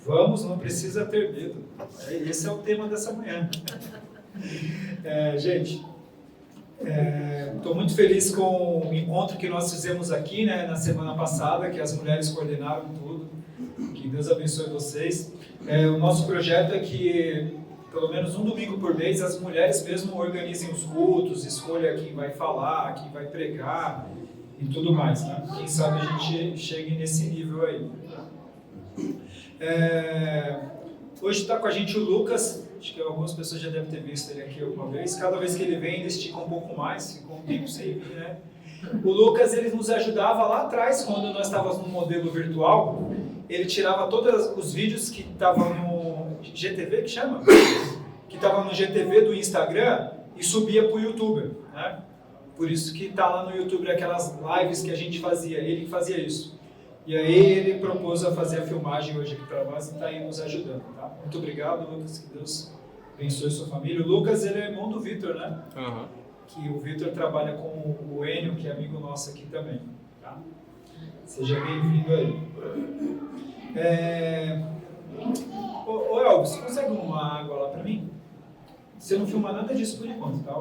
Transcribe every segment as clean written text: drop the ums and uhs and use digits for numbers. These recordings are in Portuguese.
Vamos, não precisa ter medo. Esse é o tema dessa manhã. Gente, estou muito feliz com o encontro que nós fizemos aqui, né, na semana passada, que as mulheres coordenaram tudo. Que Deus abençoe vocês. O nosso projeto é que, pelo menos um domingo por mês, as mulheres mesmo organizem os cultos, escolha quem vai falar, quem vai pregar e tudo mais, né? Quem sabe a gente chegue nesse nível aí. Hoje está com a gente o Lucas, acho que algumas pessoas já devem ter visto ele aqui alguma vez. Cada vez que ele vem, ele estica um pouco mais, ficou um tempo sem vir, né? O Lucas, ele nos ajudava lá atrás, quando nós estávamos no modelo virtual. Ele tirava todos os vídeos que estavam no GTV, que chama? Que estavam no GTV do Instagram e subia para o YouTube, né? Por isso que está lá no YouTube aquelas lives que a gente fazia, ele que fazia isso. E aí ele propôs a fazer a filmagem hoje aqui para nós e está aí nos ajudando, tá? Muito obrigado, Lucas, que Deus abençoe sua família. O Lucas, ele é irmão do Vitor, né? Uhum. Que o Vitor trabalha com o Enio, que é amigo nosso aqui também, tá? Seja bem-vindo aí. Ô Elvis, você consegue uma água lá para mim? Você não filma nada disso por enquanto, tá?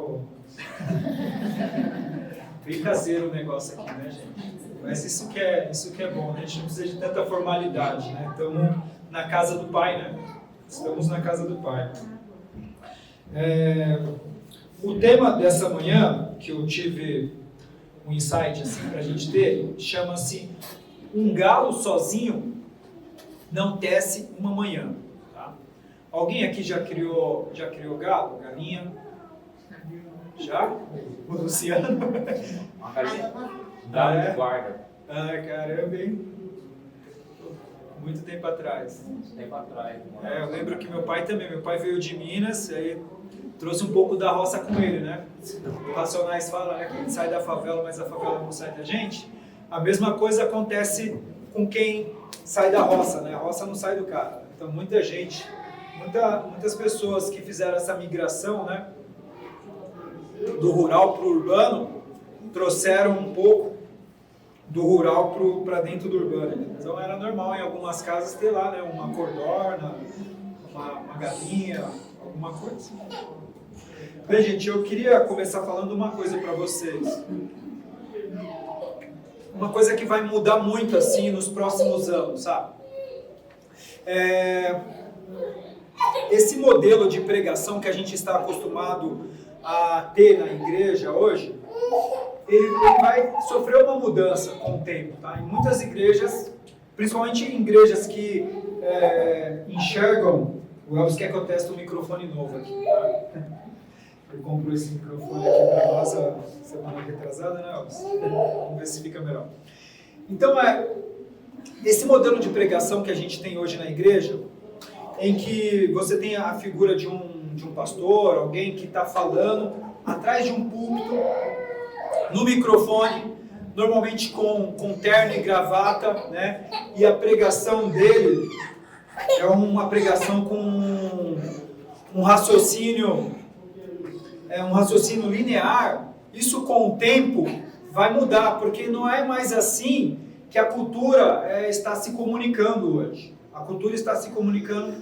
Bem caseiro o negócio aqui, né, gente? Mas isso que é bom, né? A gente não precisa de tanta formalidade, né? Estamos na casa do Pai, né? Estamos na casa do Pai. O tema dessa manhã, que eu tive um insight assim, para a gente ter, chama-se Um Galo Sozinho Não Tece Uma Manhã. Tá? Alguém aqui já criou galo, galinha? Já? O Luciano? Uma galinha. Galo de guarda. Caramba, hein? Muito tempo atrás. Eu lembro que meu pai também. Meu pai veio de Minas, aí trouxe um pouco da roça com ele, né? O Racionais fala, né, que a gente sai da favela, mas a favela não sai da gente. A mesma coisa acontece com quem sai da roça, né? A roça não sai do cara. Então muita gente, muitas pessoas que fizeram essa migração, né, do rural para o urbano, trouxeram um pouco do rural para dentro do urbano. Então era normal em algumas casas ter lá, né, uma codorna, uma galinha, alguma coisa. Bem, gente, eu queria começar falando uma coisa para vocês. Uma coisa que vai mudar muito assim nos próximos anos, sabe? Esse modelo de pregação que a gente está acostumado a ter na igreja hoje, ele vai sofrer uma mudança com o tempo, tá? Em muitas igrejas, principalmente em igrejas que enxergam. O Elvis quer que eu teste um microfone novo aqui, tá? Ele comprou esse microfone aqui para nós a semana retrasada, né, Elvis? Vamos ver se fica melhor. Então, esse modelo de pregação que a gente tem hoje na igreja, em que você tem a figura de um pastor, alguém que está falando atrás de um púlpito, no microfone, normalmente com terno e gravata, né? E a pregação dele é uma pregação com um raciocínio linear. Isso com o tempo vai mudar, porque não é mais assim que a cultura está se comunicando hoje. A cultura está se comunicando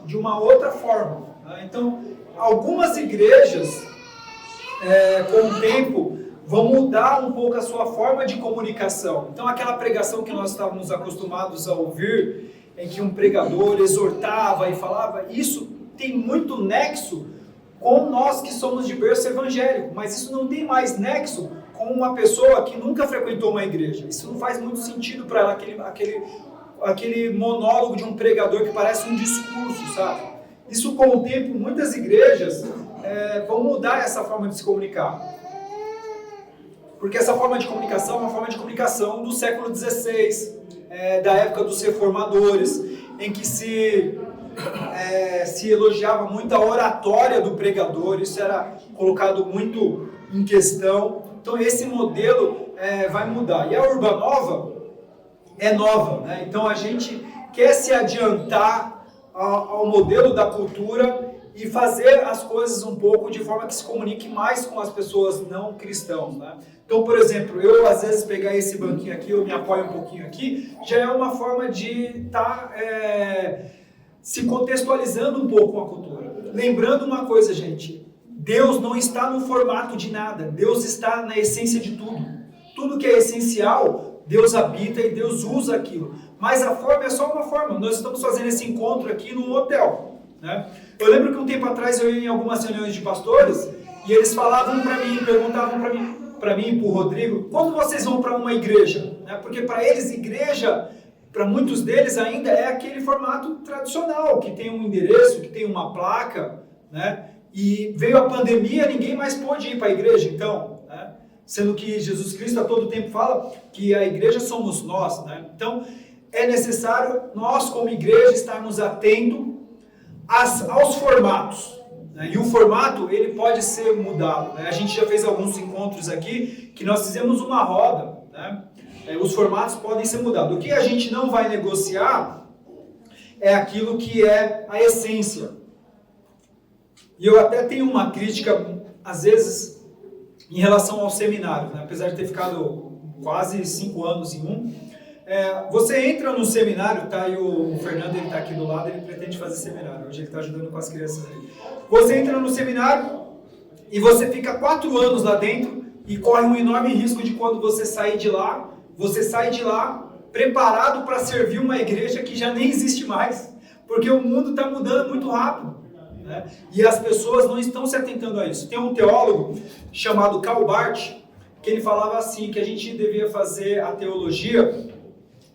de uma outra forma, né? Então, algumas igrejas, com o tempo, vão mudar um pouco a sua forma de comunicação. Então, aquela pregação que nós estávamos acostumados a ouvir, em que um pregador exortava e falava, isso tem muito nexo com nós que somos de berço evangélico, mas isso não tem mais nexo com uma pessoa que nunca frequentou uma igreja. Isso não faz muito sentido para ela, aquele monólogo de um pregador que parece um discurso, sabe? Isso, com o tempo, muitas igrejas vão mudar essa forma de se comunicar. Porque essa forma de comunicação é uma forma de comunicação do século XVI, da época dos reformadores, em que se elogiava muito a oratória do pregador, isso era colocado muito em questão. Então esse modelo vai mudar. E a Urbanova é nova, né? Então a gente quer se adiantar ao modelo da cultura e fazer as coisas um pouco de forma que se comunique mais com as pessoas não cristãos, né? Então, por exemplo, eu às vezes pegar esse banquinho aqui, eu me apoio um pouquinho aqui, já é uma forma de estar se contextualizando um pouco com a cultura. Lembrando uma coisa, gente, Deus não está no formato de nada, Deus está na essência de tudo. Tudo que é essencial, Deus habita e Deus usa aquilo. Mas a forma é só uma forma. Nós estamos fazendo esse encontro aqui num hotel, né? Eu lembro que um tempo atrás eu ia em algumas reuniões de pastores e eles falavam para mim, perguntavam para mim e para o Rodrigo, quando vocês vão para uma igreja? Né? Porque para eles, igreja, para muitos deles ainda é aquele formato tradicional, que tem um endereço, que tem uma placa, né? E veio a pandemia, ninguém mais pôde ir para a igreja, então, né? Sendo que Jesus Cristo a todo tempo fala que a igreja somos nós, né? Então, é necessário nós, como igreja, estarmos atentos aos formatos, né? E o formato, ele pode ser mudado, né? A gente já fez alguns encontros aqui, que nós fizemos uma roda, né? Os formatos podem ser mudados. O que a gente não vai negociar é aquilo que é a essência. E eu até tenho uma crítica, às vezes, em relação ao seminário, né? Apesar de ter ficado quase 5 anos em um. Você entra no seminário, tá? E o Fernando, ele está aqui do lado, ele pretende fazer seminário. Hoje ele está ajudando com as crianças aí. Você entra no seminário e você fica 4 anos lá dentro e corre um enorme risco de quando você sair de lá, você sai de lá preparado para servir uma igreja que já nem existe mais, porque o mundo está mudando muito rápido, né? E as pessoas não estão se atentando a isso. Tem um teólogo chamado Karl Barth, que ele falava assim, que a gente devia fazer a teologia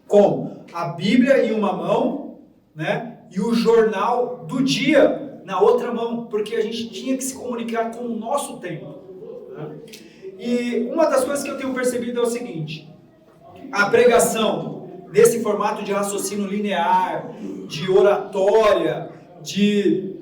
com a Bíblia em uma mão, né, e o jornal do dia na outra mão, porque a gente tinha que se comunicar com o nosso tempo, né? E uma das coisas que eu tenho percebido é o seguinte: a pregação nesse formato de raciocínio linear, de oratória, de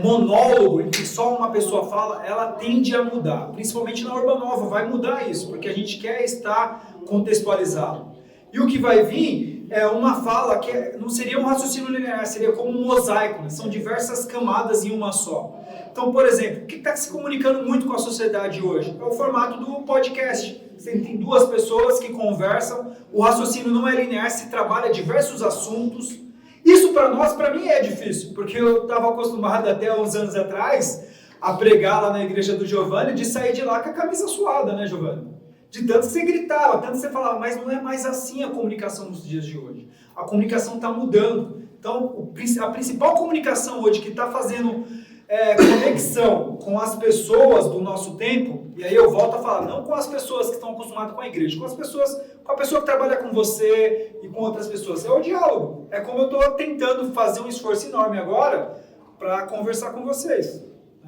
monólogo, em que só uma pessoa fala, ela tende a mudar. Principalmente na Urba Nova, vai mudar isso, porque a gente quer estar contextualizado. E o que vai vir é uma fala que não seria um raciocínio linear, seria como um mosaico, né? São diversas camadas em uma só. Então, por exemplo, o que está se comunicando muito com a sociedade hoje? É o formato do podcast. Você tem 2 pessoas que conversam, o raciocínio não é linear, se trabalha diversos assuntos. Isso para mim é difícil, porque eu estava acostumado até uns anos atrás a pregar lá na igreja do Giovanni, de sair de lá com a camisa suada, né, Giovanni? De tanto que você gritava, tanto que você falava, mas não é mais assim a comunicação nos dias de hoje. A comunicação está mudando. Então, a principal comunicação hoje que está fazendo conexão com as pessoas do nosso tempo, e aí eu volto a falar, não com as pessoas que estão acostumadas com a igreja, com a pessoa que trabalha com você e com outras pessoas. É o diálogo. É como eu estou tentando fazer um esforço enorme agora para conversar com vocês.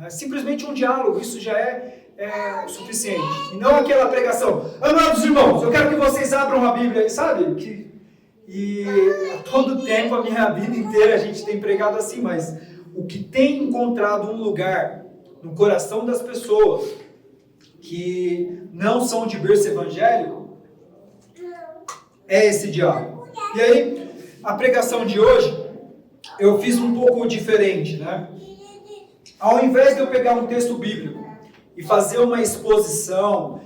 Simplesmente um diálogo, isso já é suficiente. E não aquela pregação, amados irmãos, eu quero que vocês abram a Bíblia, sabe? E a todo tempo, a minha vida inteira, a gente tem pregado assim, mas o que tem encontrado um lugar no coração das pessoas que não são de berço evangélico é esse diálogo. E aí, a pregação de hoje, eu fiz um pouco diferente, né? Ao invés de eu pegar um texto bíblico e fazer uma exposição,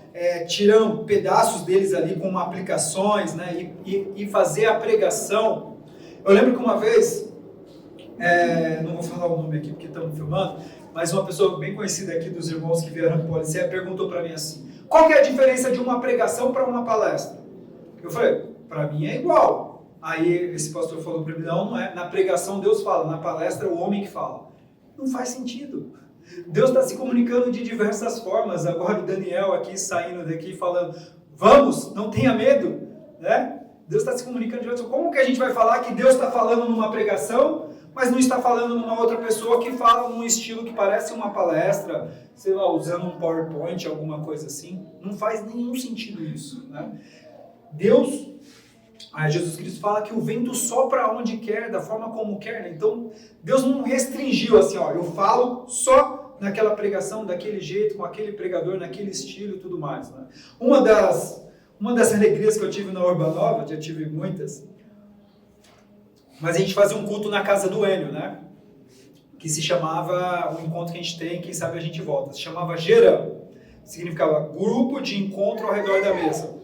tirando pedaços deles ali com aplicações, né, e fazer a pregação. Eu lembro que uma vez, não vou falar o nome aqui porque estamos filmando, mas uma pessoa bem conhecida aqui dos irmãos que vieram para o Policé perguntou para mim assim, qual que é a diferença de uma pregação para uma palestra? Eu falei, para mim é igual. Aí esse pastor falou para mim, não é. Na pregação Deus fala, na palestra o homem que fala. Não faz sentido. Deus está se comunicando de diversas formas. Agora o Daniel aqui saindo daqui falando, vamos, não tenha medo, né? Deus está se comunicando de diversas formas. Como que a gente vai falar que Deus está falando numa pregação, mas não está falando numa outra pessoa que fala num estilo que parece uma palestra, sei lá, usando um PowerPoint, alguma coisa assim? Não faz nenhum sentido isso, né? Jesus Cristo fala que o vento sopra onde quer, da forma como quer, né? Então, Deus não restringiu assim, ó, eu falo só naquela pregação, daquele jeito, com aquele pregador, naquele estilo e tudo mais, né? Uma das alegrias que eu tive na Urba Nova, já tive muitas, mas a gente fazia um culto na casa do Enio, né? que se chamava, o encontro que a gente tem, quem sabe a gente volta, se chamava Gerão. Significava grupo de encontro ao redor da mesa.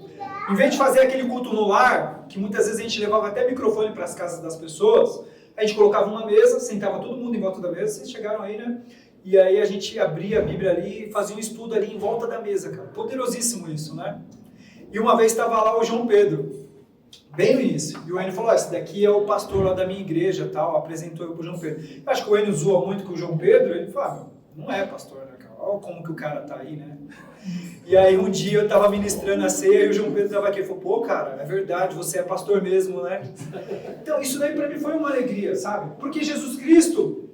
Em vez de fazer aquele culto no lar, que muitas vezes a gente levava até microfone para as casas das pessoas, a gente colocava uma mesa, sentava todo mundo em volta da mesa, vocês chegaram aí, né? E aí a gente abria a Bíblia ali e fazia um estudo ali em volta da mesa, cara. Poderosíssimo isso, né? E uma vez estava lá o João Pedro, bem no início, e o Enio falou, esse daqui é o pastor lá da minha igreja, tal, apresentou eu pro João Pedro. Eu acho que o Enio zoa muito com o João Pedro, ele falou, não é pastor, né, cara? Olha como que o cara tá aí, né? E aí um dia eu estava ministrando a ceia e o João Pedro estava aqui e falou, pô, cara, é verdade, você é pastor mesmo, né? Então isso daí para mim foi uma alegria, sabe? Porque Jesus Cristo,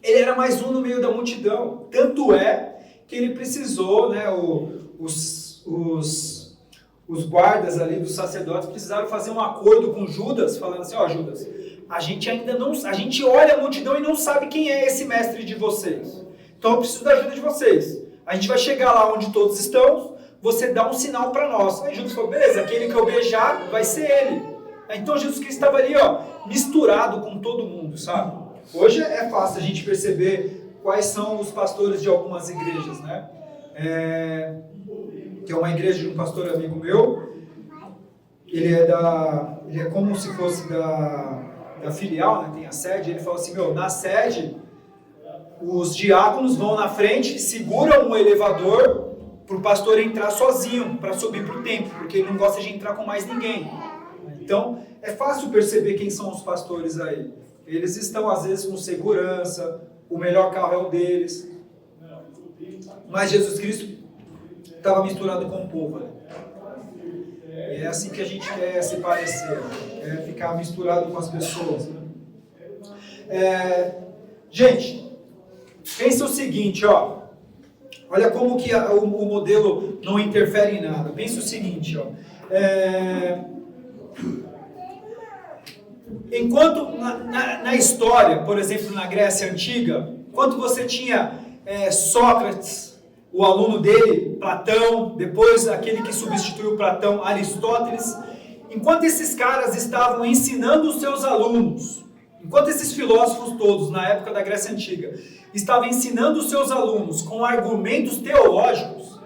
ele era mais um no meio da multidão. Tanto é que ele precisou, né, os guardas ali dos sacerdotes precisaram fazer um acordo com Judas, falando assim, ó, Judas, a gente olha a multidão e não sabe quem é esse mestre de vocês. Então eu preciso da ajuda de vocês. A gente vai chegar lá onde todos estão, você dá um sinal para nós. Aí Judas falou, beleza, aquele que eu beijar vai ser ele. Então Jesus Cristo estava ali, ó, misturado com todo mundo, sabe? Hoje é fácil a gente perceber quais são os pastores de algumas igrejas, né? Que é uma igreja de um pastor amigo meu, ele é como se fosse da filial, né? Tem a sede, ele falou assim, na sede, os diáconos vão na frente, seguram o elevador para o pastor entrar sozinho, para subir para o templo, porque ele não gosta de entrar com mais ninguém. Então, é fácil perceber quem são os pastores aí. Eles estão, às vezes, com segurança, o melhor carro é o deles. Mas Jesus Cristo estava misturado com o povo. Né? E é assim que a gente quer se parecer, é ficar misturado com as pessoas. Né? Gente, pensa o seguinte, ó. Olha como que o modelo não interfere em nada. Pensa o seguinte, ó. Enquanto na história, por exemplo, na Grécia Antiga, enquanto você tinha Sócrates, o aluno dele, Platão, depois aquele que substituiu Platão, Aristóteles, enquanto esses caras estavam ensinando os seus alunos, enquanto esses filósofos todos, na época da Grécia Antiga, estavam ensinando os seus alunos com argumentos teológicos,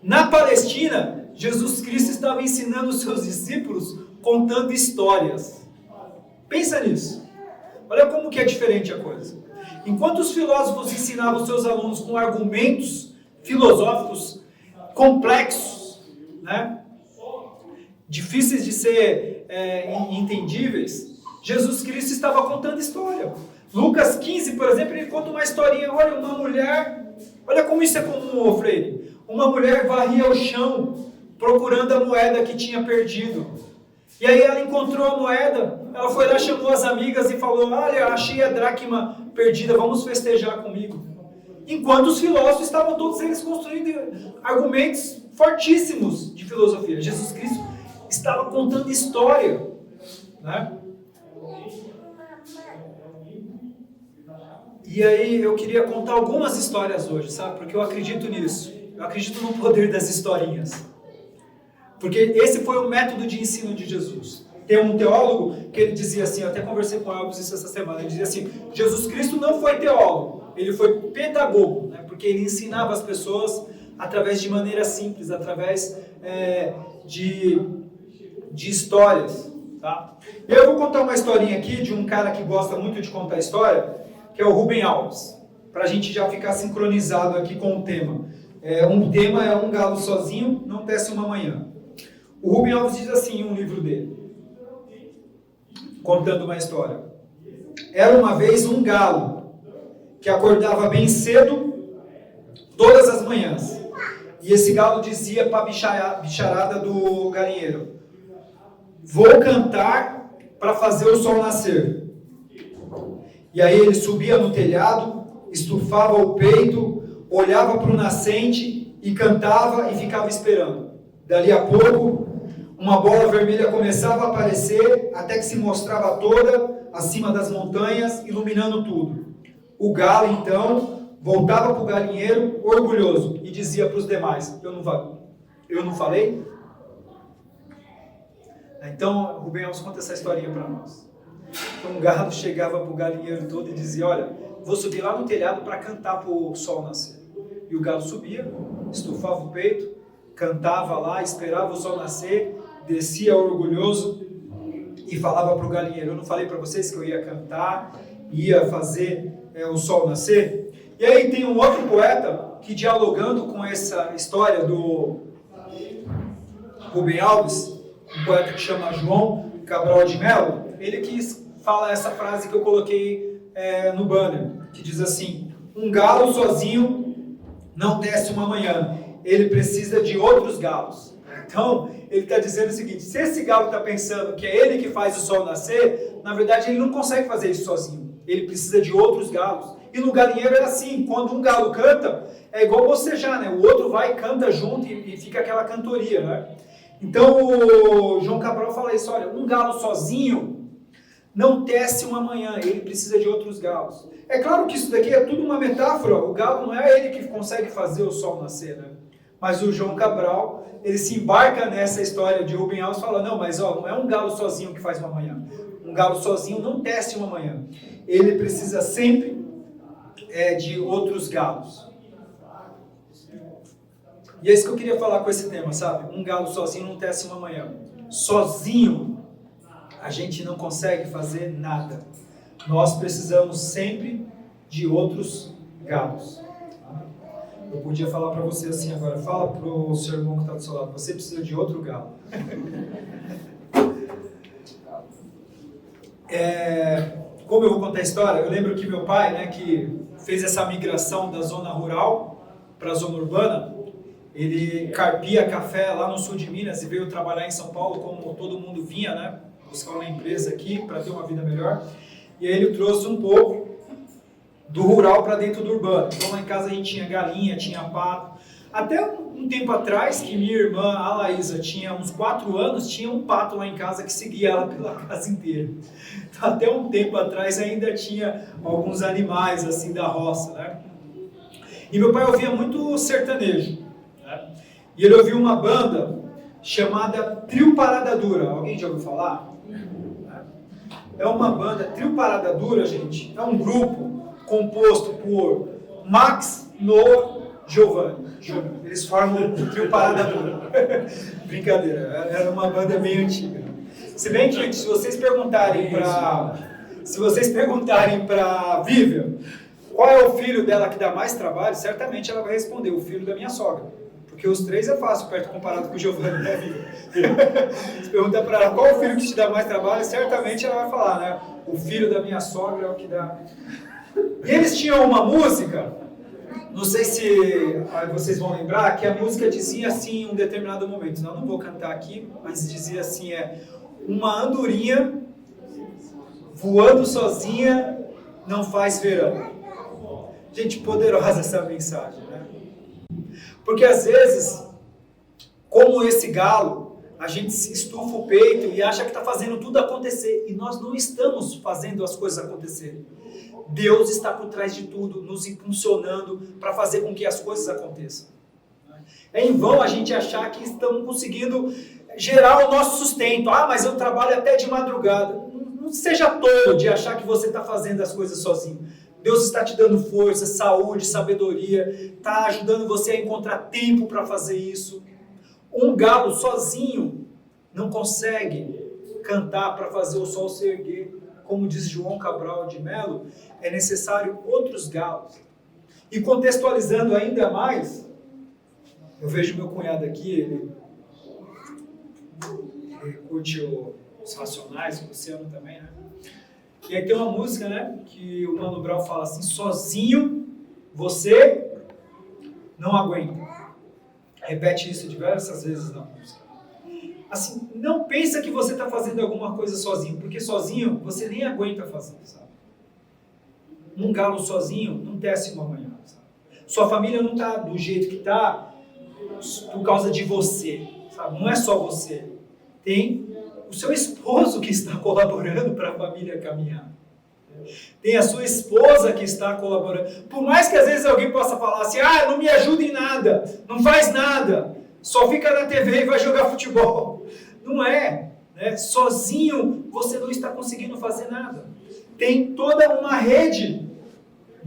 na Palestina, Jesus Cristo estava ensinando os seus discípulos contando histórias. Pensa nisso. Olha como que é diferente a coisa. Enquanto os filósofos ensinavam os seus alunos com argumentos filosóficos complexos, né? Difíceis de ser entendíveis, Jesus Cristo estava contando história. Lucas 15, por exemplo, ele conta uma historinha. Olha, uma mulher, olha como isso é comum, Freire. Uma mulher varria o chão procurando a moeda que tinha perdido. E aí ela encontrou a moeda, ela foi lá, chamou as amigas e falou, olha, achei a dracma perdida, vamos festejar comigo. Enquanto os filósofos estavam todos eles construindo argumentos fortíssimos de filosofia. Jesus Cristo estava contando história, né? E aí eu queria contar algumas histórias hoje, sabe? Porque eu acredito nisso. Eu acredito no poder das historinhas. Porque esse foi o método de ensino de Jesus. Tem um teólogo que ele dizia assim, eu até conversei com o Elvis isso essa semana, ele dizia assim, Jesus Cristo não foi teólogo, ele foi pedagogo, né? Porque ele ensinava as pessoas através de maneira simples, através de histórias. Tá? E eu vou contar uma historinha aqui de um cara que gosta muito de contar história, que é o Rubem Alves, para a gente já ficar sincronizado aqui com o tema. Um tema é um galo sozinho, não tece uma manhã. O Rubem Alves diz assim em um livro dele, contando uma história. Era uma vez um galo que acordava bem cedo, todas as manhãs. E esse galo dizia para a bicharada do galinheiro, vou cantar para fazer o sol nascer. E aí ele subia no telhado, estufava o peito, olhava para o nascente e cantava e ficava esperando. Dali a pouco, uma bola vermelha começava a aparecer até que se mostrava toda acima das montanhas, iluminando tudo. O galo, então, voltava para o galinheiro orgulhoso e dizia para os demais, eu não falei? Então, Rubem Alves conta essa historinha para nós. Então, um galo chegava para o galinheiro todo e dizia, olha, vou subir lá no telhado para cantar para o sol nascer. E o galo subia, estufava o peito, cantava lá, esperava o sol nascer, descia orgulhoso e falava para o galinheiro: eu não falei para vocês que eu ia cantar, ia fazer o sol nascer? E aí tem um outro poeta que, dialogando com essa história do Rubem Alves, um poeta que chama João Cabral de Melo, ele que fala essa frase que eu coloquei no banner, que diz assim: um galo sozinho não tece uma manhã, ele precisa de outros galos. Então, ele está dizendo o seguinte: se esse galo está pensando que é ele que faz o sol nascer, na verdade ele não consegue fazer isso sozinho, ele precisa de outros galos. E no galinheiro é assim, quando um galo canta, é igual bocejar, né? O outro vai e canta junto e fica aquela cantoria, né? Então o João Cabral fala isso: olha, um galo sozinho não tece uma manhã, ele precisa de outros galos. É claro que isso daqui é tudo uma metáfora, o galo não é ele que consegue fazer o sol nascer, né? Mas o João Cabral, ele se embarca nessa história de Rubem Alves, fala: não, mas não é um galo sozinho que faz uma manhã. Um galo sozinho não tece uma manhã. Ele precisa sempre de outros galos. E é isso que eu queria falar com esse tema, sabe? Um galo sozinho não tece uma manhã. Sozinho, a gente não consegue fazer nada. Nós precisamos sempre de outros galos. Eu podia falar para você assim agora: fala para o seu irmão que está do seu lado, você precisa de outro galo. Como eu vou contar a história, eu lembro que meu pai, né, que fez essa migração da zona rural para a zona urbana, ele carpia café lá no sul de Minas e veio trabalhar em São Paulo, como todo mundo vinha, né, buscar uma empresa aqui para ter uma vida melhor. E aí ele trouxe um pouco do rural para dentro do urbano. Então lá em casa a gente tinha galinha, tinha pato. Até um tempo atrás, que minha irmã, a Laísa, tinha uns 4 anos, tinha um pato lá em casa que seguia ela pela casa inteira. Então, até um tempo atrás ainda tinha alguns animais assim da roça, né? E meu pai ouvia muito sertanejo, né? E ele ouvia uma banda chamada Trio Parada Dura. Alguém já ouviu falar? É uma banda, Trio Parada Dura, gente, é um grupo composto por Max, Noah, Giovanni. Eles formam o Trio Parada Dura. Brincadeira, era uma banda bem antiga. Se bem que, se vocês perguntarem para Vivian qual é o filho dela que dá mais trabalho, certamente ela vai responder: o filho da minha sogra. Porque os 3 é fácil, perto comparado com o Giovanni, né, Vivian? Se perguntar para ela qual é o filho que te dá mais trabalho, certamente ela vai falar, né? O filho da minha sogra é o que dá. E eles tinham uma música, não sei se vocês vão lembrar, que a música dizia assim em um determinado momento. Não vou cantar aqui, mas dizia assim: uma andorinha voando sozinha não faz verão. Gente, poderosa essa mensagem, né? Porque às vezes, como esse galo, a gente se estufa o peito e acha que está fazendo tudo acontecer. E nós não estamos fazendo as coisas acontecerem. Deus está por trás de tudo, nos impulsionando para fazer com que as coisas aconteçam. É em vão a gente achar que estamos conseguindo gerar o nosso sustento. Ah, mas eu trabalho até de madrugada. Não seja tolo de achar que você está fazendo as coisas sozinho. Deus está te dando força, saúde, sabedoria, está ajudando você a encontrar tempo para fazer isso. Um galo sozinho não consegue cantar para fazer o sol se erguer. Como diz João Cabral de Melo, é necessário outros galos. E contextualizando ainda mais, eu vejo meu cunhado aqui, ele curte os Racionais, o Luciano também, né? E aí tem uma música, né, que o Mano Brown fala assim: sozinho você não aguenta. Repete isso diversas vezes na música. Assim, não pensa que você está fazendo alguma coisa sozinho, porque sozinho você nem aguenta fazer, sabe? Um galo sozinho não tece uma manhã, sabe? Sua família não está do jeito que está por causa de você, sabe? Não é só você. Tem o seu esposo que está colaborando para a família caminhar. Tem a sua esposa que está colaborando. Por mais que às vezes alguém possa falar assim: ah, não me ajuda em nada, não faz nada, só fica na TV e vai jogar futebol. Não é, né? Sozinho você não está conseguindo fazer nada. Tem toda uma rede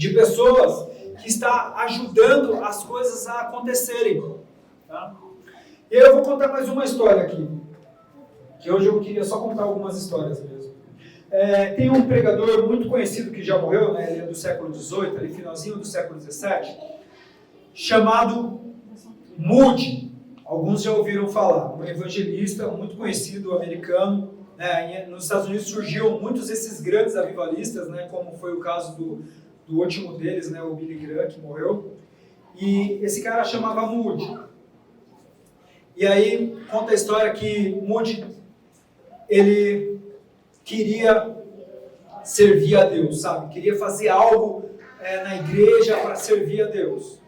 de pessoas que está ajudando as coisas a acontecerem. Tá? E eu vou contar mais uma história aqui, que hoje eu queria só contar algumas histórias mesmo. Tem um pregador muito conhecido que já morreu, né? Ele é do século XVIII, ali finalzinho do século XVII, chamado Moody. Alguns já ouviram falar, um evangelista muito conhecido, americano. Nos Estados Unidos surgiram muitos desses grandes avivalistas, né? Como foi o caso do último deles, né? O Billy Graham, que morreu. E esse cara chamava Moody. E aí conta a história que Moody, ele queria servir a Deus, sabe? Queria fazer algo na igreja para servir a Deus.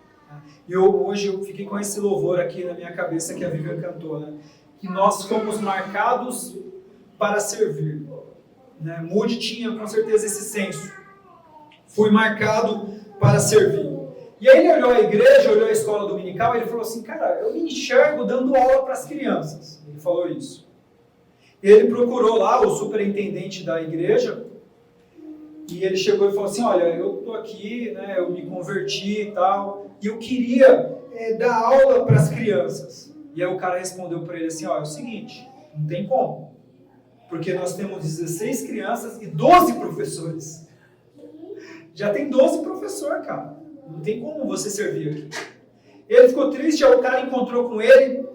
E hoje eu fiquei com esse louvor aqui na minha cabeça que a Vivian cantou, né? Que nós fomos marcados para servir. Né? Moody tinha com certeza esse senso. Fui marcado para servir. E aí ele olhou a igreja, olhou a escola dominical e ele falou assim, cara, eu me enxergo dando aula para as crianças. Ele falou isso. Ele procurou lá o superintendente da igreja e ele chegou e falou assim, olha, eu estou aqui, né, eu me converti e tal, e eu queria dar aula para as crianças. E aí o cara respondeu para ele assim, ó, é o seguinte, não tem como, porque nós temos 16 crianças e 12 professores. Já tem 12 professores, cara. Não tem como você servir aqui. Ele ficou triste, aí o cara encontrou com ele,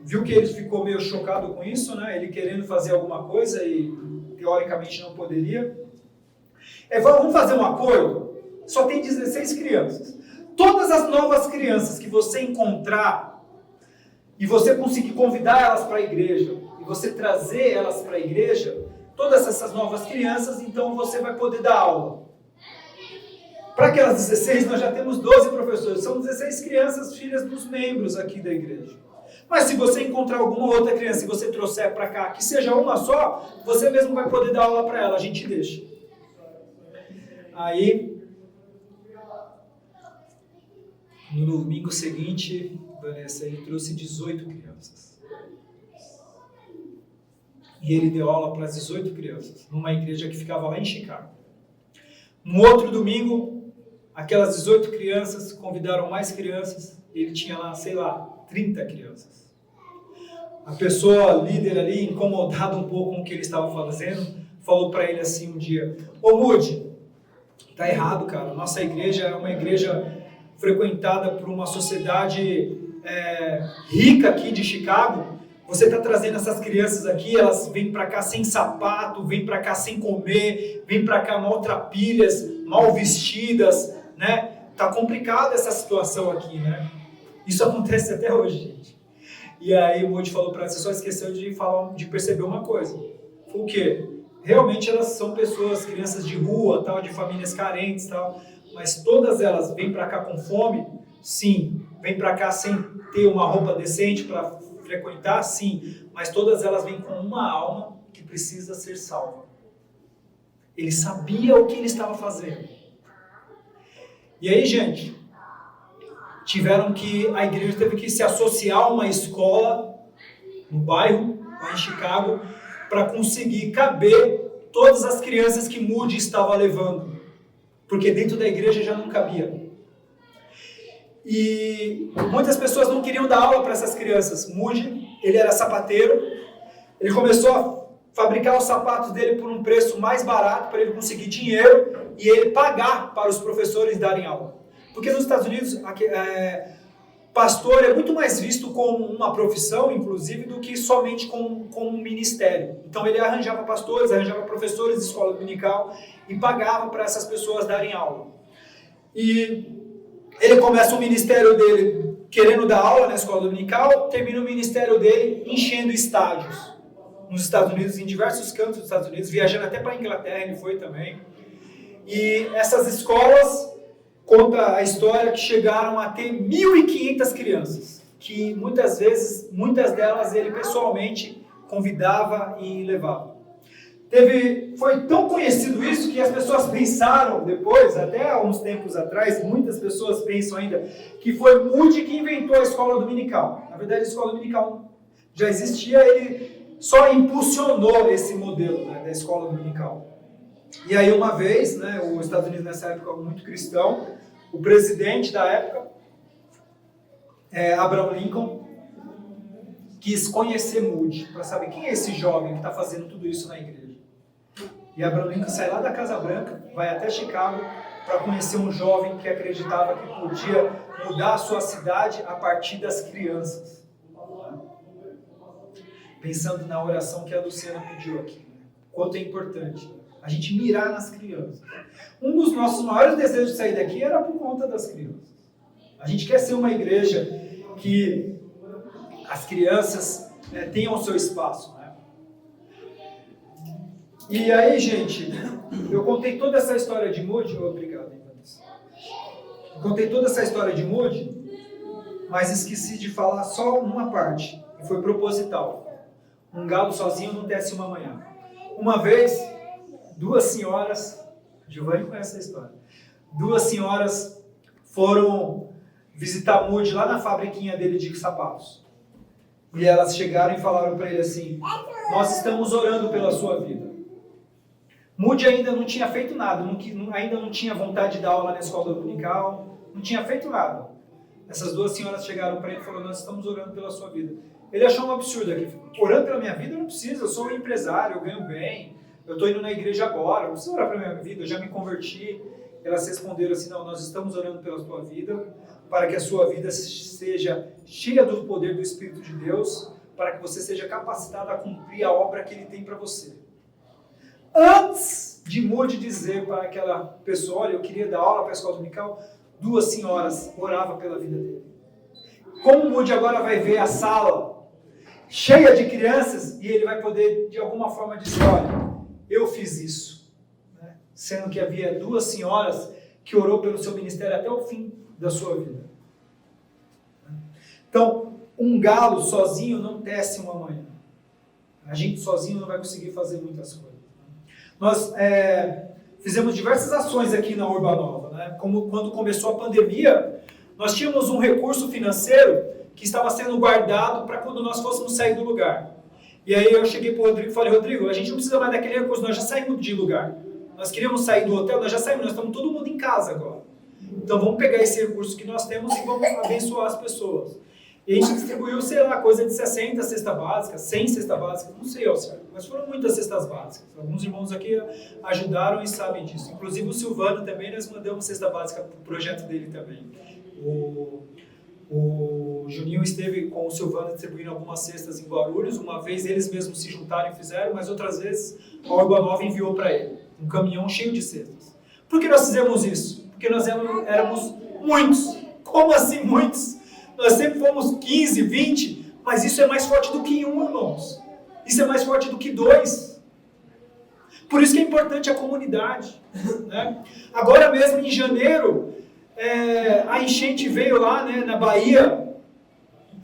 viu que ele ficou meio chocado com isso, né? Ele querendo fazer alguma coisa e teoricamente não poderia. Vamos fazer um acordo? Só tem 16 crianças. Todas as novas crianças que você encontrar e você conseguir convidar elas para a igreja e você trazer elas para a igreja, todas essas novas crianças, então você vai poder dar aula. Para aquelas 16, nós já temos 12 professores. São 16 crianças, filhas dos membros aqui da igreja. Mas se você encontrar alguma outra criança e você trouxer para cá, que seja uma só, você mesmo vai poder dar aula para ela, a gente deixa. Aí, no domingo seguinte, Vanessa, ele trouxe 18 crianças. E ele deu aula para as 18 crianças, numa igreja que ficava lá em Chicago. No outro domingo, aquelas 18 crianças convidaram mais crianças, ele tinha lá, 30 crianças. A pessoa líder ali, incomodada um pouco com o que ele estava fazendo, falou para ele assim um dia, ô Moody, tá errado, cara, nossa igreja é uma igreja frequentada por uma sociedade rica aqui de Chicago, você está trazendo essas crianças aqui, elas vêm para cá sem sapato, vêm para cá sem comer, vêm para cá maltrapilhas, mal vestidas, né? Tá complicada essa situação aqui, né? Isso acontece até hoje, gente. E aí o Moody falou para ela, você só esqueceu de perceber uma coisa. Foi o quê? Realmente elas são pessoas, crianças de rua, tal, de famílias carentes, tal, mas todas elas vêm para cá com fome? Sim. Vêm para cá sem ter uma roupa decente para frequentar? Sim. Mas todas elas vêm com uma alma que precisa ser salva. Ele sabia o que ele estava fazendo. E aí, gente, a igreja teve que se associar a uma escola no bairro, lá em Chicago, para conseguir caber todas as crianças que Moody estava levando. Porque dentro da igreja já não cabia. E muitas pessoas não queriam dar aula para essas crianças. Moody, ele era sapateiro, ele começou a fabricar os sapatos dele por um preço mais barato para ele conseguir dinheiro e ele pagar para os professores darem aula. Porque nos Estados Unidos, pastor é muito mais visto como uma profissão, inclusive, do que somente como um ministério. Então ele arranjava pastores, arranjava professores de escola dominical e pagava para essas pessoas darem aula. E ele começa o ministério dele querendo dar aula na escola dominical, termina o ministério dele enchendo estádios nos Estados Unidos, em diversos cantos dos Estados Unidos, viajando até para a Inglaterra, ele foi também. E essas escolas, conta a história que chegaram a ter 1.500 crianças, que muitas delas ele pessoalmente convidava e levava. Foi tão conhecido isso que as pessoas pensaram depois, até há uns tempos atrás, muitas pessoas pensam ainda, que foi Moody que inventou a escola dominical. Na verdade, a escola dominical já existia, ele só impulsionou esse modelo, né, da escola dominical. E aí uma vez, né, os Estados Unidos nessa época muito cristão, o presidente da época, Abraham Lincoln, quis conhecer Moody, para saber quem é esse jovem que está fazendo tudo isso na igreja. E Abraham Lincoln sai lá da Casa Branca, vai até Chicago, para conhecer um jovem que acreditava que podia mudar a sua cidade a partir das crianças. Pensando na oração que a Luciana pediu aqui. Quanto é importante a gente mirar nas crianças. Um dos nossos maiores desejos de sair daqui era por conta das crianças. A gente quer ser uma igreja que as crianças tenham o seu espaço. Né? E aí, gente, eu contei toda essa história de Moody. Obrigado, Ivanilson. Eu contei toda essa história de Moody, mas esqueci de falar só uma parte, e foi proposital. Um galo sozinho não tece uma manhã. Uma vez, duas senhoras, Giovanni conhece essa história, duas senhoras foram visitar Moody lá na fabriquinha dele de sapatos. E elas chegaram e falaram para ele assim: nós estamos orando pela sua vida. Moody ainda não tinha feito nada, ainda não tinha vontade de dar aula na escola dominical, não tinha feito nada. Essas duas senhoras chegaram para ele e falaram: nós estamos orando pela sua vida. Ele achou um absurdo aqui. Orando pela minha vida eu não preciso, eu sou um empresário, eu ganho bem, eu estou indo na igreja agora, não preciso orar pela minha vida, eu já me converti. Elas responderam assim: não, nós estamos orando pela sua vida, para que a sua vida seja cheia do poder do Espírito de Deus, para que você seja capacitado a cumprir a obra que Ele tem para você. Antes de Moody dizer para aquela pessoa: olha, eu queria dar aula para a escola dominical, duas senhoras oravam pela vida dele. Como Moody agora vai ver a sala cheia de crianças e ele vai poder, de alguma forma, dizer: olha, eu fiz isso. Né? Sendo que havia duas senhoras que orou pelo seu ministério até o fim da sua vida. Então, um galo sozinho não tece uma manhã. A gente sozinho não vai conseguir fazer muitas coisas. Nós fizemos diversas ações aqui na Urbanova. Né? Como quando começou a pandemia, nós tínhamos um recurso financeiro que estava sendo guardado para quando nós fôssemos sair do lugar. E aí eu cheguei para o Rodrigo e falei: Rodrigo, a gente não precisa mais daquele recurso, nós já saímos de lugar. Nós queríamos sair do hotel, nós já saímos, nós estamos todo mundo em casa agora. Então vamos pegar esse recurso que nós temos e vamos abençoar as pessoas. E a gente distribuiu, sei lá, coisa de 60 cestas básicas, 100 cestas básicas, não sei ao certo, mas foram muitas cestas básicas. Alguns irmãos aqui ajudaram e sabem disso. Inclusive o Silvano também, nós mandamos cesta básica para o projeto dele também. O Juninho esteve com o Silvano distribuindo algumas cestas em Guarulhos. Uma vez eles mesmos se juntaram e fizeram, mas outras vezes a Urbanova enviou para ele um caminhão cheio de cestas. Por que nós fizemos isso? Porque nós éramos muitos. Como assim muitos? Nós sempre fomos 15, 20, mas isso é mais forte do que um, irmãos. Isso é mais forte do que dois. Por isso que é importante a comunidade. Né? Agora mesmo, em janeiro, a enchente veio lá, né, na Bahia,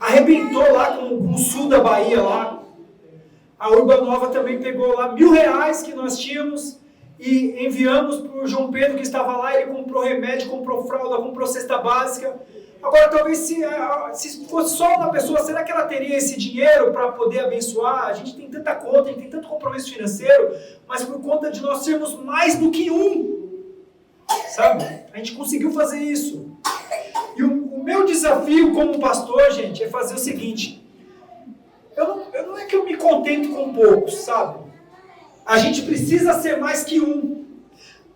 arrebentou lá com o sul da Bahia lá. A Urbanova também pegou lá R$1.000 que nós tínhamos e enviamos para o João Pedro que estava lá. Ele comprou remédio, comprou fralda, comprou cesta básica. Agora, talvez se fosse só uma pessoa, será que ela teria esse dinheiro para poder abençoar? A gente tem tanta conta, a gente tem tanto compromisso financeiro, mas por conta de nós sermos mais do que um, sabe? A gente conseguiu fazer isso. E o meu desafio como pastor, gente, é fazer o seguinte: não é que eu me contento com poucos, sabe? A gente precisa ser mais que um,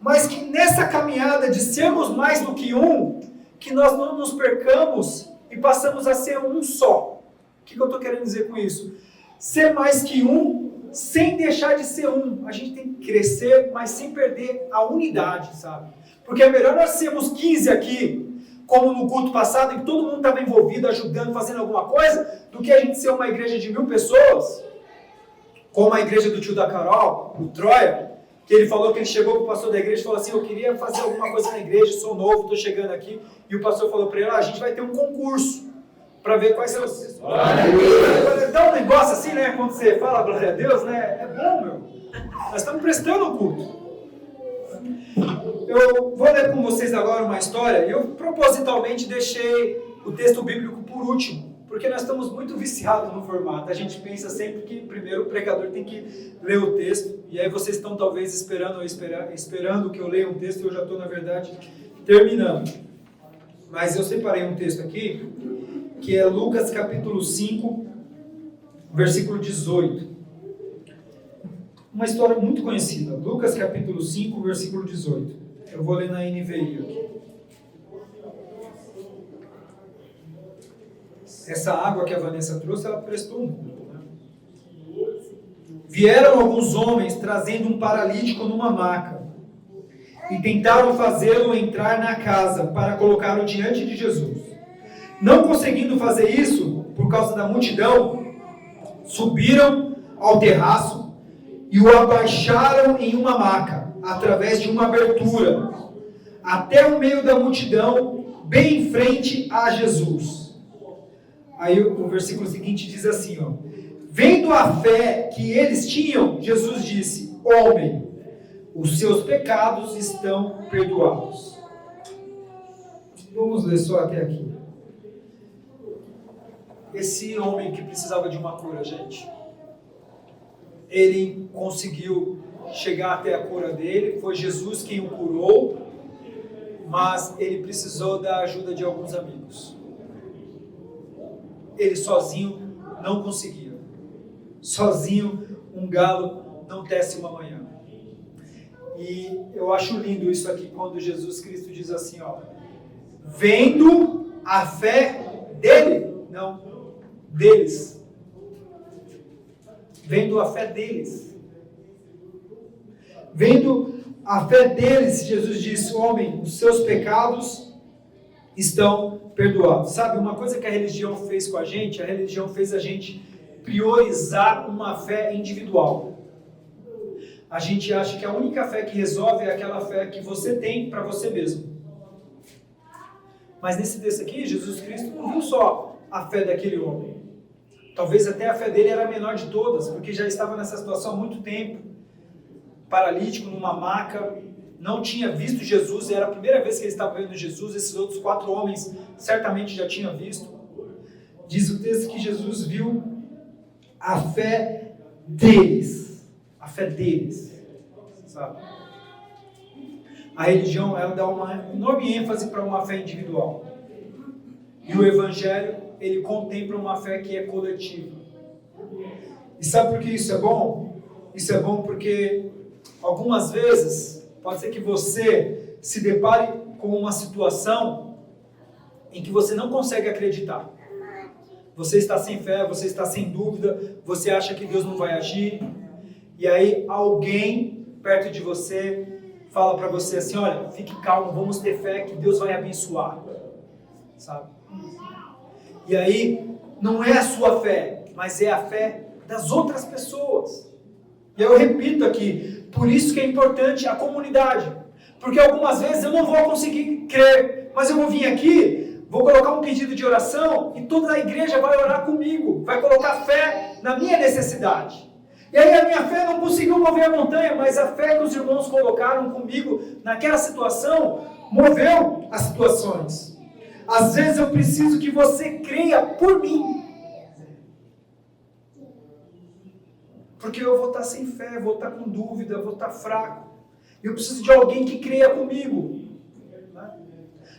mas que nessa caminhada de sermos mais do que um, que nós não nos percamos e passamos a ser um só. O que eu estou querendo dizer com isso? Ser mais que um, sem deixar de ser um. A gente tem que crescer, mas sem perder a unidade, sabe? Porque é melhor nós sermos 15 aqui, como no culto passado, em que todo mundo estava envolvido, ajudando, fazendo alguma coisa, do que a gente ser uma igreja de 1.000 pessoas, como a igreja do tio da Carol, o Troia, que ele falou que ele chegou para o pastor da igreja e falou assim: eu queria fazer alguma coisa na igreja, sou novo, estou chegando aqui. E o pastor falou para ele: a gente vai ter um concurso para ver quais são os... Dá um negócio assim, né? Quando você fala glória a Deus, né? É bom, meu. Nós estamos prestando o culto. Eu vou ler com vocês agora uma história. Eu propositalmente deixei o texto bíblico por último, Porque nós estamos muito viciados no formato. A gente pensa sempre que primeiro o pregador tem que ler o texto, e aí vocês estão talvez esperando que eu leia um texto, e eu já estou, na verdade, terminando. Mas eu separei um texto aqui, que é Lucas capítulo 5, versículo 18. Uma história muito conhecida. Lucas capítulo 5, versículo 18. Eu vou ler na NVI aqui. Essa água que a Vanessa trouxe, ela prestou um pouco, né? Vieram alguns homens trazendo um paralítico numa maca e tentaram fazê-lo entrar na casa para colocá-lo diante de Jesus. Não conseguindo fazer isso, por causa da multidão, subiram ao terraço e o abaixaram em uma maca, através de uma abertura, até o meio da multidão, bem em frente a Jesus. Aí o versículo seguinte diz assim, ó: vendo a fé que eles tinham, Jesus disse: homem, os seus pecados estão perdoados. Vamos ler só até aqui. Esse homem que precisava de uma cura, gente, ele conseguiu chegar até a cura dele, foi Jesus quem o curou, mas ele precisou da ajuda de alguns amigos. Ele sozinho não conseguia. Sozinho, um galo não tece uma manhã. E eu acho lindo isso aqui, quando Jesus Cristo diz assim, ó: vendo a fé dele, não, deles. Vendo a fé deles. Vendo a fé deles, Jesus disse: homem, os seus pecados estão perdoados. Sabe, uma coisa que a religião fez com a religião fez a gente priorizar uma fé individual. A gente acha que a única fé que resolve é aquela fé que você tem para você mesmo. Mas nesse texto aqui, Jesus Cristo não viu só a fé daquele homem. Talvez até a fé dele era a menor de todas, porque já estava nessa situação há muito tempo. Paralítico, numa maca, não tinha visto Jesus, era a primeira vez que ele estava vendo Jesus. Esses outros 4 homens certamente já tinham visto. Diz o texto que Jesus viu a fé deles. A fé deles. Sabe? A religião, ela dá uma enorme ênfase para uma fé individual. E o Evangelho, ele contempla uma fé que é coletiva. E sabe por que isso é bom? Isso é bom porque algumas vezes pode ser que você se depare com uma situação em que você não consegue acreditar. Você está sem fé, você está sem dúvida, você acha que Deus não vai agir. E aí alguém perto de você fala para você assim: olha, fique calmo, vamos ter fé que Deus vai abençoar. Sabe? E aí não é a sua fé, mas é a fé das outras pessoas. E eu repito aqui, por isso que é importante a comunidade. Porque algumas vezes eu não vou conseguir crer, mas eu vou vir aqui, vou colocar um pedido de oração e toda a igreja vai orar comigo, vai colocar fé na minha necessidade. E aí a minha fé não conseguiu mover a montanha, mas a fé que os irmãos colocaram comigo naquela situação moveu as situações. Às vezes eu preciso que você creia por mim. Porque eu vou estar sem fé, vou estar com dúvida, vou estar fraco. Eu preciso de alguém que creia comigo.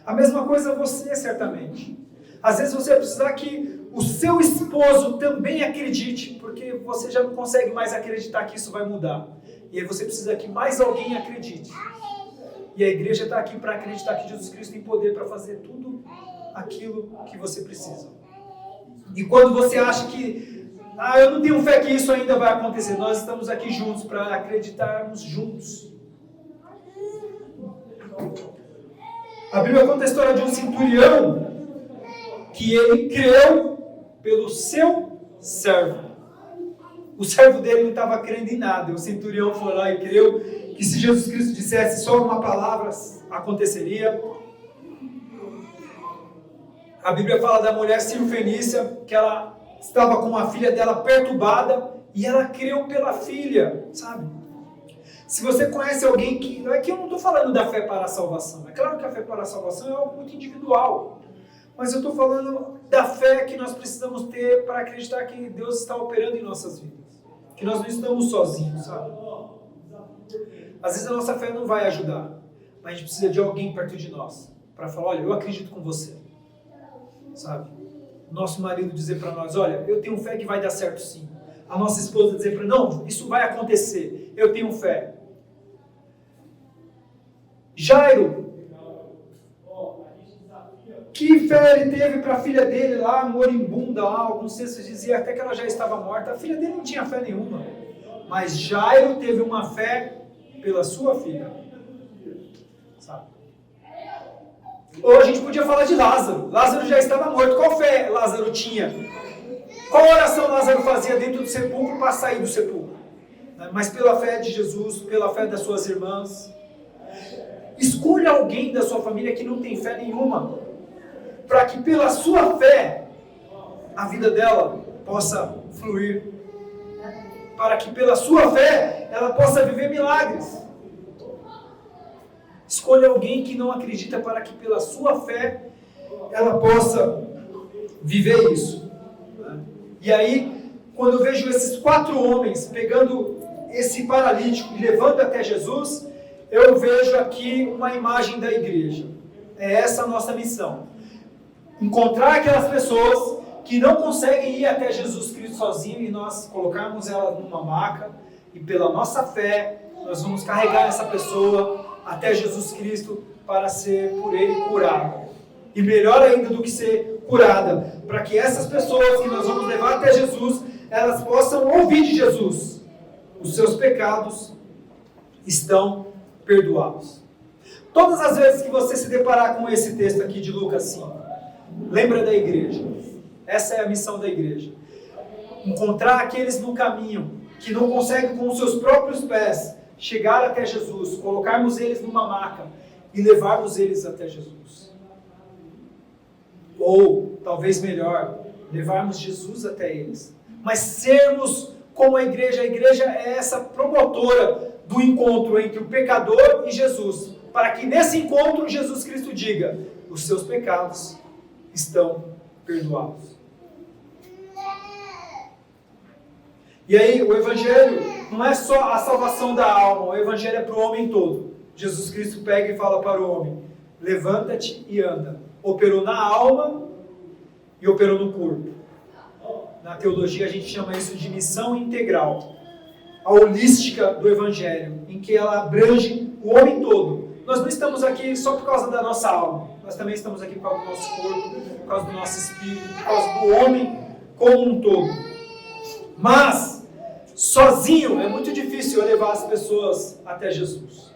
A mesma coisa você, certamente. Às vezes você vai precisar que o seu esposo também acredite, porque você já não consegue mais acreditar que isso vai mudar. E aí você precisa que mais alguém acredite. E a igreja está aqui para acreditar que Jesus Cristo tem poder para fazer tudo aquilo que você precisa. E quando você acha que eu não tenho fé que isso ainda vai acontecer, nós estamos aqui juntos para acreditarmos juntos. A Bíblia conta a história de um centurião que ele creu pelo seu servo. O servo dele não estava crendo em nada. O centurião foi lá e creu que se Jesus Cristo dissesse só uma palavra, aconteceria. A Bíblia fala da mulher Cirofenícia, que ela estava com a filha dela perturbada e ela creu pela filha, sabe? Se você conhece alguém que... Aqui eu não estou falando da fé para a salvação. É claro que a fé para a salvação é algo muito individual. Mas eu estou falando da fé que nós precisamos ter para acreditar que Deus está operando em nossas vidas. Que nós não estamos sozinhos, sabe? Às vezes a nossa fé não vai ajudar, mas a gente precisa de alguém perto de nós para falar, olha, eu acredito com você, sabe? Nosso marido dizer para nós, olha, eu tenho fé que vai dar certo sim. A nossa esposa dizer para nós, não, isso vai acontecer, eu tenho fé. Jairo, que fé ele teve para a filha dele lá, moribunda lá, alguns textos diziam até que ela já estava morta. A filha dele não tinha fé nenhuma, mas Jairo teve uma fé pela sua filha, sabe? Ou a gente podia falar de Lázaro. Lázaro já estava morto. Qual fé Lázaro tinha? Qual oração Lázaro fazia dentro do sepulcro para sair do sepulcro? Mas pela fé de Jesus, pela fé das suas irmãs. Escolha alguém da sua família que não tem fé nenhuma, para que pela sua fé a vida dela possa fluir, para que pela sua fé ela possa viver milagres. Escolha alguém que não acredita, para que pela sua fé ela possa viver isso. E aí, quando eu vejo esses 4 homens pegando esse paralítico e levando até Jesus, eu vejo aqui uma imagem da igreja. É essa a nossa missão. Encontrar aquelas pessoas que não conseguem ir até Jesus Cristo sozinho e nós colocarmos ela numa maca e pela nossa fé nós vamos carregar essa pessoa até Jesus Cristo para ser por Ele curada. E melhor ainda do que ser curada, para que essas pessoas que nós vamos levar até Jesus, elas possam ouvir de Jesus: os seus pecados estão perdoados. Todas as vezes que você se deparar com esse texto aqui de Lucas 5, lembra da igreja. Essa é a missão da igreja. Encontrar aqueles no caminho que não conseguem com os seus próprios pés chegar até Jesus, colocarmos eles numa maca e levarmos eles até Jesus. Ou, talvez melhor, levarmos Jesus até eles. Mas sermos como a igreja é essa promotora do encontro entre o pecador e Jesus, para que nesse encontro Jesus Cristo diga: os seus pecados estão perdoados. E aí o Evangelho não é só a salvação da alma, o Evangelho é para o homem todo. Jesus Cristo pega e fala para o homem: levanta-te e anda. Operou na alma e operou no corpo. Na teologia a gente chama isso de missão integral, a holística do Evangelho, em que ela abrange o homem todo. Nós não estamos aqui só por causa da nossa alma, nós também estamos aqui por causa do nosso corpo, por causa do nosso espírito, por causa do homem como um todo. Mas, sozinho, é muito difícil eu levar as pessoas até Jesus,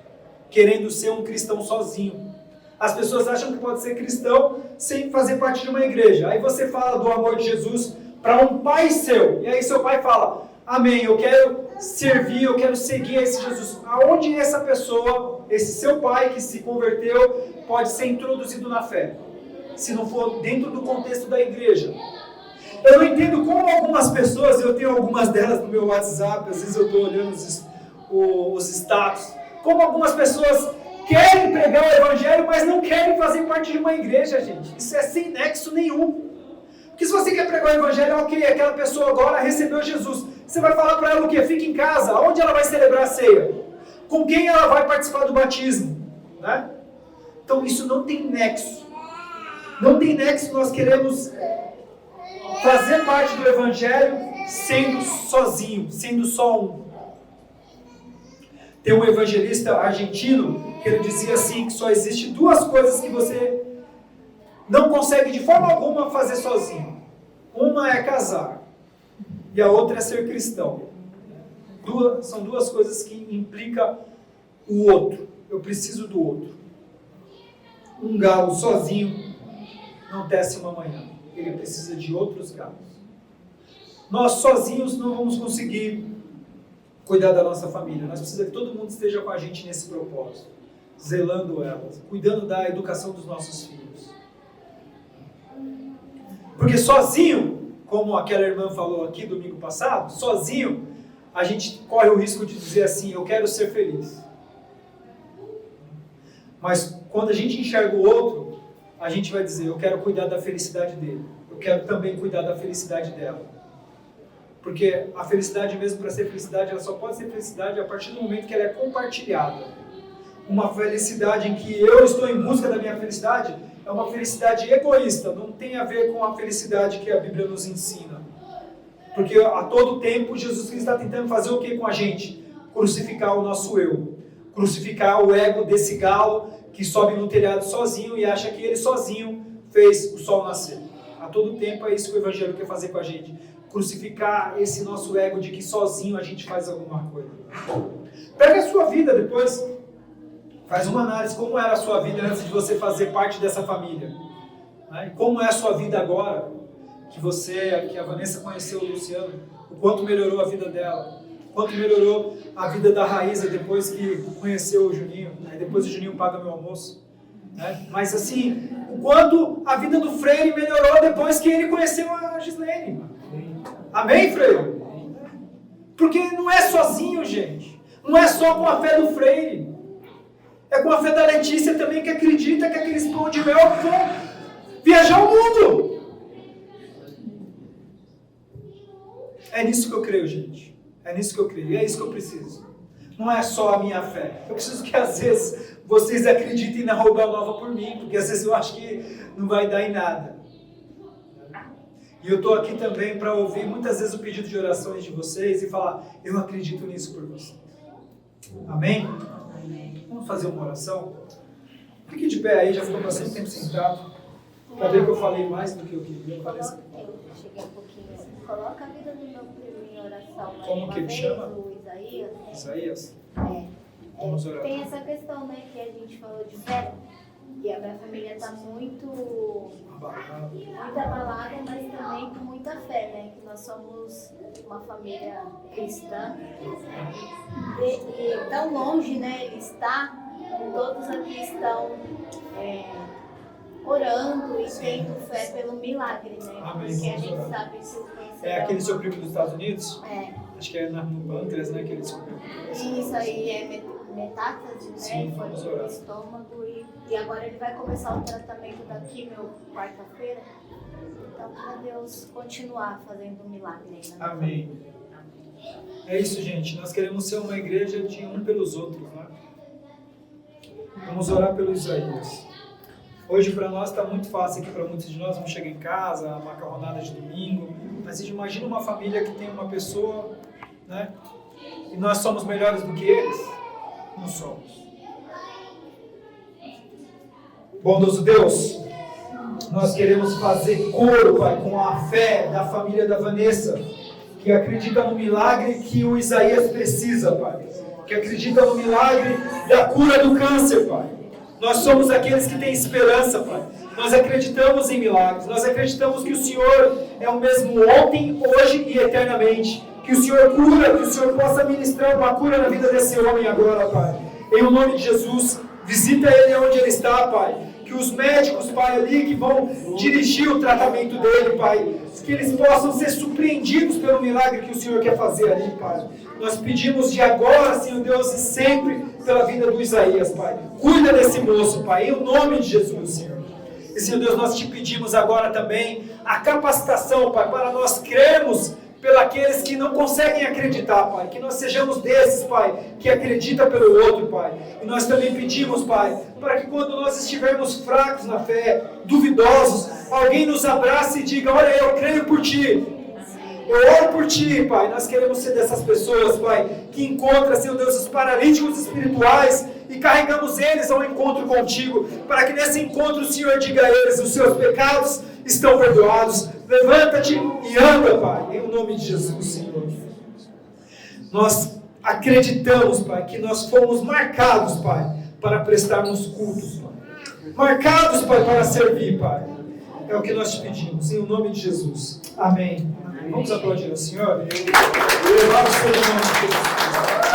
querendo ser um cristão sozinho. As pessoas acham que pode ser cristão sem fazer parte de uma igreja. Aí você fala do amor de Jesus para um pai seu, e aí seu pai fala: amém, eu quero servir, eu quero seguir esse Jesus. Aonde essa pessoa, esse seu pai que se converteu, pode ser introduzido na fé, se não for dentro do contexto da igreja? Eu não entendo como algumas pessoas, eu tenho algumas delas no meu WhatsApp, às vezes eu estou olhando os status, como algumas pessoas querem pregar o Evangelho, mas não querem fazer parte de uma igreja, gente. Isso é sem nexo nenhum. Porque se você quer pregar o Evangelho, ok, aquela pessoa agora recebeu Jesus. Você vai falar para ela o quê? Fica em casa. Onde ela vai celebrar a ceia? Com quem ela vai participar do batismo? Né? Então isso não tem nexo. Não tem nexo. Nós queremos fazer parte do Evangelho sendo sozinho, sendo só um. Tem um evangelista argentino que ele dizia assim, que só existe 2 coisas que você não consegue de forma alguma fazer sozinho. Uma é casar e a outra é ser cristão. São 2 coisas que implicam o outro. Eu preciso do outro. Um galo sozinho não tece uma manhã. Ele precisa de outros galos. Nós sozinhos não vamos conseguir cuidar da nossa família. Nós precisamos que todo mundo esteja com a gente nesse propósito, zelando elas, cuidando da educação dos nossos filhos. Porque sozinho, como aquela irmã falou aqui domingo passado, sozinho a gente corre o risco de dizer assim: eu quero ser feliz. Mas quando a gente enxerga o outro, a gente vai dizer, eu quero cuidar da felicidade dele. Eu quero também cuidar da felicidade dela. Porque a felicidade mesmo, para ser felicidade, ela só pode ser felicidade a partir do momento que ela é compartilhada. Uma felicidade em que eu estou em busca da minha felicidade é uma felicidade egoísta, não tem a ver com a felicidade que a Bíblia nos ensina. Porque a todo tempo Jesus Cristo está tentando fazer o que com a gente? Crucificar o nosso eu. Crucificar o ego desse galo que sobe no telhado sozinho e acha que ele sozinho fez o sol nascer. A todo tempo é isso que o Evangelho quer fazer com a gente. Crucificar esse nosso ego de que sozinho a gente faz alguma coisa. Pega a sua vida depois. Faz uma análise como era a sua vida antes de você fazer parte dessa família. Né? E como é a sua vida agora, que a Vanessa conheceu o Luciano, o quanto melhorou a vida dela, o quanto melhorou a vida da Raíza depois que conheceu o Juninho, aí depois o Juninho paga meu almoço. Né? Mas assim, o quanto a vida do Freire melhorou depois que ele conheceu a Gislene. Amém, Freire? Porque não é sozinho, gente. Não é só com a fé do Freire. É com a fé da Letícia também, que acredita que aqueles pão de mel vão viajar o mundo. É nisso que eu creio, gente. É nisso que eu creio. E é isso que eu preciso. Não é só a minha fé. Eu preciso que às vezes vocês acreditem na Arroba Nova por mim, porque às vezes eu acho que não vai dar em nada. E eu estou aqui também para ouvir muitas vezes o pedido de orações de vocês e falar, eu acredito nisso por vocês. Amém? Vamos fazer uma oração? Fique de pé aí, já ficou bastante tempo sentado. Para ver que eu falei mais do que eu queria. Eu cheguei um pouquinho. Coloca a vida do meu primo em oração. Como que ele chama? O Isaías. Isaías? Vamos orar. Tem essa questão, né, que a gente falou de fé. E a minha família está muito abalada, mas também com muita fé, né? Que nós somos uma família cristã. E tão longe, né? Ele está, todos aqui estão orando e tendo fé pelo milagre, né? Amém. Porque a gente sabe que o câncer é aquele seu primo dos Estados Unidos? É. Acho que é no pâncreas, né? Que ele descobriu. Isso aí é metástase, né? Sim, Foi vamos no orar. estômago e agora ele vai começar o tratamento da quimio quarta-feira. Então, para Deus continuar fazendo um milagre aí, né? Amém. É isso, gente. Nós queremos ser uma igreja de um pelos outros, né? Vamos orar pelo Isaías. Hoje para nós está muito fácil aqui, para muitos de nós, vamos chegar em casa, a macarronada de domingo. Mas imagina uma família que tem uma pessoa, né? E nós somos melhores do que eles? Não somos. Bondoso Deus, nós queremos fazer coro, Pai, com a fé da família da Vanessa, que acredita no milagre que o Isaías precisa, Pai. Que acredita no milagre da cura do câncer, Pai. Nós somos aqueles que têm esperança, Pai. Nós acreditamos em milagres. Nós acreditamos que o Senhor é o mesmo ontem, hoje e eternamente. Que o Senhor cura, que o Senhor possa ministrar uma cura na vida desse homem agora, Pai. Em nome de Jesus, visita ele onde ele está, Pai. Que os médicos, Pai, ali que vão dirigir o tratamento dele, Pai, que eles possam ser surpreendidos pelo milagre que o Senhor quer fazer ali, Pai. Nós pedimos de agora, Senhor Deus, e sempre pela vida do Isaías, Pai. Cuida desse moço, Pai, em nome de Jesus, Senhor. E, Senhor Deus, nós te pedimos agora também a capacitação, Pai, para nós crermos pelos que não conseguem acreditar, Pai. Que nós sejamos desses, Pai, que acredita pelo outro, Pai. E nós também pedimos, Pai, para que quando nós estivermos fracos na fé, duvidosos, alguém nos abrace e diga, olha, eu creio por Ti. Eu oro por Ti, Pai. Nós queremos ser dessas pessoas, Pai, que encontram, Senhor Deus, os paralíticos espirituais e carregamos eles ao encontro contigo, para que nesse encontro o Senhor diga a eles, os seus pecados estão perdoados. Levanta-te e anda, Pai, em nome de Jesus, Senhor. Nós acreditamos, Pai, que nós fomos marcados, Pai, para prestarmos cultos, Pai. Marcados, Pai, para servir, Pai. É o que nós te pedimos, em nome de Jesus. Amém. Vamos aplaudir ao Senhor. Louvado seja o nome de Jesus.